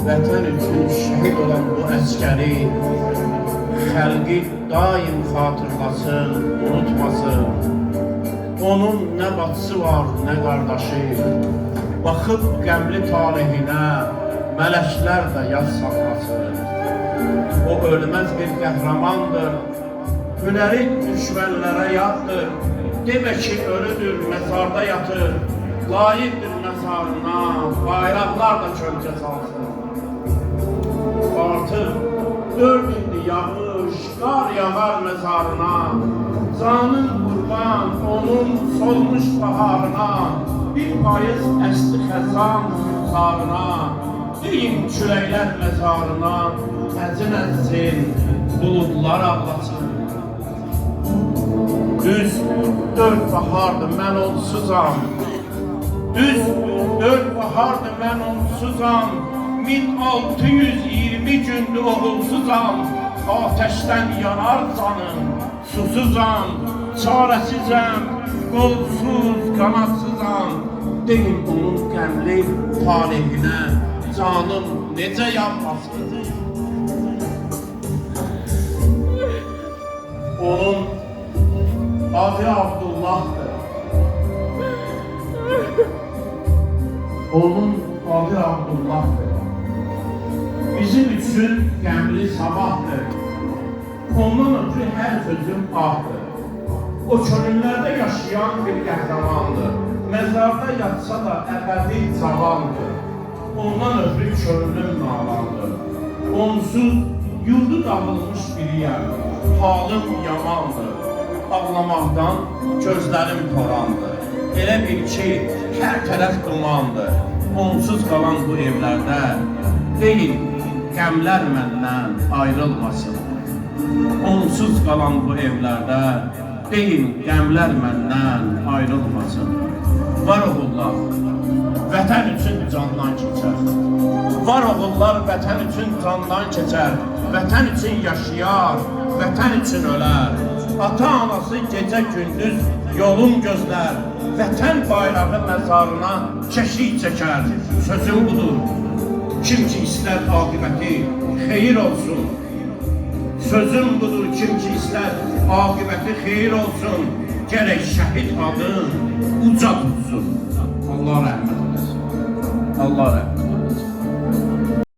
vətən üçün şəhid olan bu əskəri xəlqi daim xatırlasın, unutmasın. Onun nə bacısı var, nə qardaşı. Baxıb qəmli tarihinə mələklər də yaz saxlasın. O ölməz bir qəhrəmandır, hünəri düşmənlərə yaddır. Demə ki, ölüdür, məzarda yatır. Layıqdır məzarına, bayraqlar da kölgə salsın. Artıq 4 ildir yağış, qar yağar məzarına. Canın qurban, onun solmuş baharına. Bir payız əsli xəzan rüzgarına. Deyin küləklər məzarına, əzin əzsin, buludlar ağlasın. Düz 4 bahardır, mən onsuzam. Düz 4 bahardır, mən onsuzam. 1620 gündür oğulsuzam. Ateşdən yanar canım, susuzam, çarəsizəm, qolsuz, qanadsızam. Deyin onun qəmli tarihinə, canım necə yanmasın. Onun adı Abdullah'dır. Onun adı Abdullah'dır. Bizim üçün qəmli sabahdır. Ondan ötürü hər sözüm ahdır. O çölünlərdə yaşayan bir qəhrəmandır. Məzarda yatsa da əbədi cavandır. Ondan ötürü çölünün nalandır. Onsuz yurdu dağılmış biriyəm. Halım yamandır. Ağlamaqdan gözlərim torandır. Elə bil ki, hər tərəf dumandır. Onsuz qalan bu evlərdə deyin, qəmlər məndən ayrılmasın. Onsuz qalan bu evlərdə deyin, qəmlər məndən ayrılmasın. Var oğullar, vətən üçün candan keçər. Var oğullar, vətən üçün candan keçər. Vətən üçün yaşayar, vətən üçün ölər. Ata-anası gecə-gündüz yolun gözlər. Vətən bayrağı məzarına keşik çəkər. Sözüm budur, kim ki istər aqibəti xeyir olsun. Sözüm budur, kim ki istər aqibəti xeyir olsun. Gərək şəhid adın uca tutsun. Allah rəhmət eləsin. Allah rəhmət.